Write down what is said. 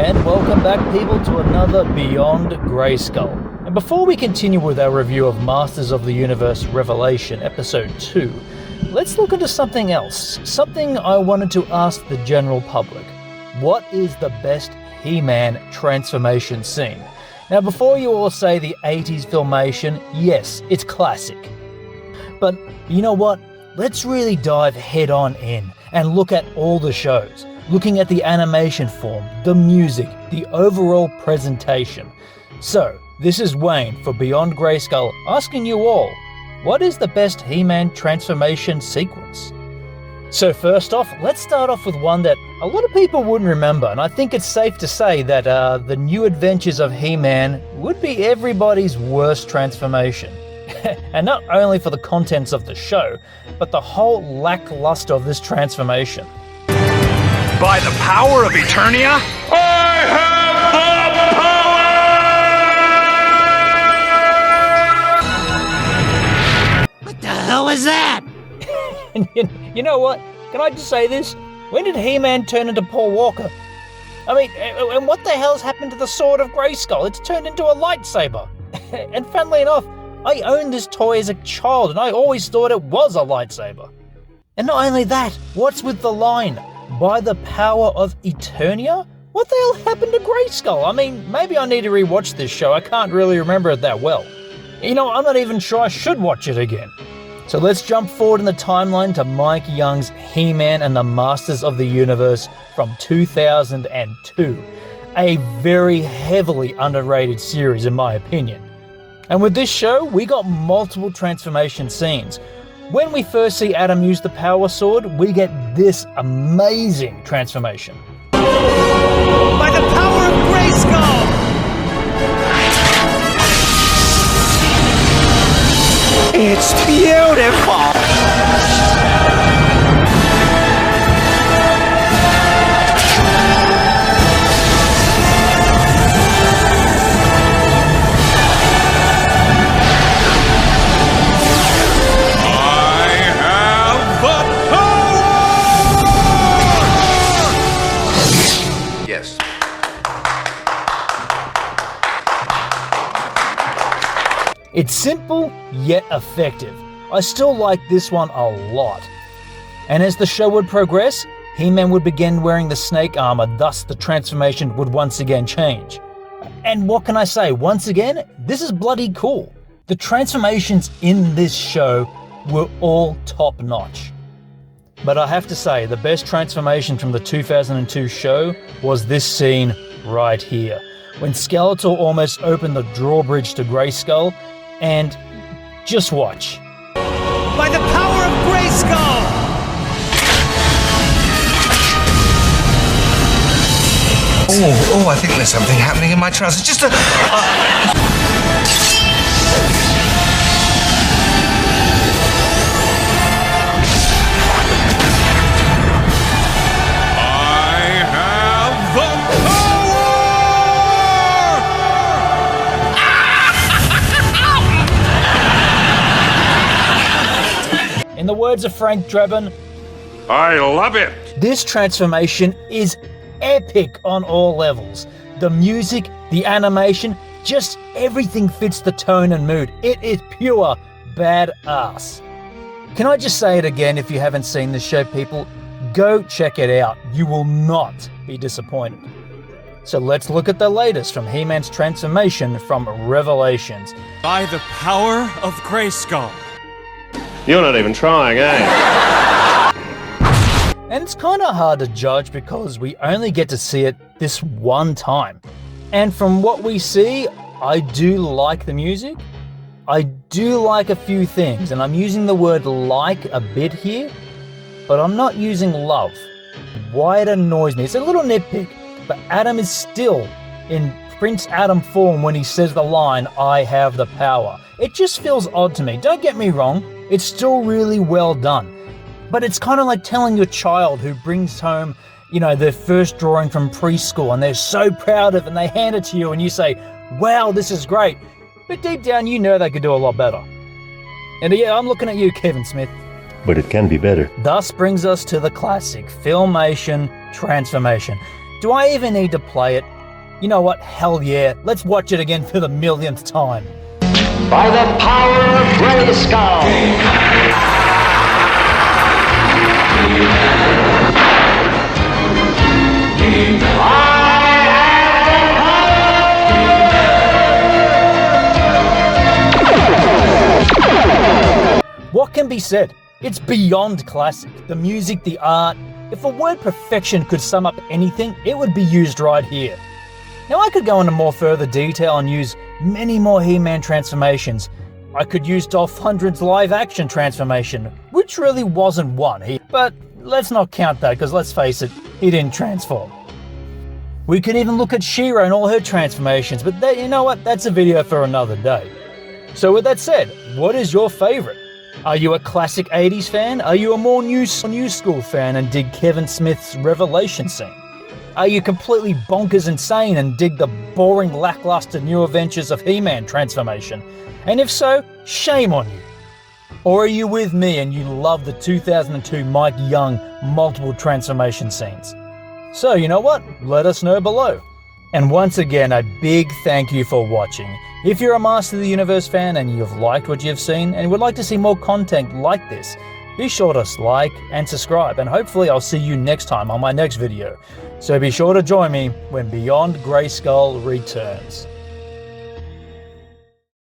And welcome back, people, to another Beyond Grayskull. And before we continue with our review of Masters of the Universe Revelation Episode 2, let's look into something else. Something I wanted to ask the general public. What is the best He-Man transformation scene? Now, before you all say the 80s filmation, yes, it's classic. But you know what? Let's really dive head on in and look at all the shows. Looking at the animation form, the music, the overall presentation. So, this is Wayne for Beyond Grayskull asking you all, what is the best He-Man transformation sequence? So first off, let's start off with one that a lot of people wouldn't remember, and I think it's safe to say that the New Adventures of He-Man would be everybody's worst transformation. And not only for the contents of the show, but the whole lackluster of this transformation. By the power of Eternia, I have the power! What the hell is that? You know what? Can I just say this? When did He-Man turn into Paul Walker? I mean, and what the hell's happened to the Sword of Grayskull? It's turned into a lightsaber. And funnily enough, I owned this toy as a child and I always thought it was a lightsaber. And not only that, what's with the line, by the power of Eternia? What the hell happened to Grayskull? I mean, maybe I need to rewatch this show. I can't really remember it that well. You know, I'm not even sure I should watch it again. So let's jump forward in the timeline to Mike Young's He-Man and the Masters of the Universe from 2002. A very heavily underrated series in my opinion. And with this show, we got multiple transformation scenes. When we first see Adam use the power sword, we get this amazing transformation. By the power of Grayskull! It's beautiful! It's simple, yet effective. I still like this one a lot. And as the show would progress, He-Man would begin wearing the snake armor, thus the transformation would once again change. And what can I say, once again, this is bloody cool. The transformations in this show were all top notch. But I have to say, the best transformation from the 2002 show was this scene right here. When Skeletor almost opened the drawbridge to Grayskull, and just watch. By the power of Grayskull! Oh, I think there's something happening in my trousers. Just a... In the words of Frank Drebin, I love it! This transformation is epic on all levels. The music, the animation, just everything fits the tone and mood. It is pure badass. Can I just say it again if you haven't seen the show, people? Go check it out. You will not be disappointed. So let's look at the latest from He-Man's transformation from Revelations. By the power of Grayskull. You're not even trying, eh? And it's kind of hard to judge because we only get to see it this one time. And from what we see, I do like the music. I do like a few things, and I'm using the word like a bit here, but I'm not using love. Why it annoys me, it's a little nitpick, but Adam is still in Prince Adam form when he says the line, I have the power. It just feels odd to me. Don't get me wrong, it's still really well done. But it's kind of like telling your child who brings home, you know, their first drawing from preschool and they're so proud of it and they hand it to you and you say, wow, this is great. But deep down, you know they could do a lot better. And yeah, I'm looking at you, Kevin Smith. But it can be better. Thus brings us to the classic Filmation transformation. Do I even need to play it? You know what? Hell yeah. Let's watch it again for the millionth time. By the power of Grayskull! What can be said? It's beyond classic. The music, the art. If the word perfection could sum up anything, it would be used right here. Now I could go into more further detail and use many more He-Man transformations. I could use Dolph Lundgren's live-action transformation, which really wasn't one, but let's not count that because let's face it, he didn't transform. We could even look at She-Ra and all her transformations, but you know what, that's a video for another day. So with that said, what is your favourite? Are you a classic 80s fan? Are you a more new school fan and dig Kevin Smith's Revelation scene? Are you completely bonkers insane and dig the boring, lackluster New Adventures of He-Man transformation? And if so, shame on you. Or are you with me and you love the 2002 Mike Young multiple transformation scenes? So you know what? Let us know below. And once again, a big thank you for watching. If you're a Master of the Universe fan and you've liked what you've seen and would like to see more content like this, be sure to like and subscribe, and hopefully I'll see you next time on my next video. So be sure to join me when Beyond Grayskull returns.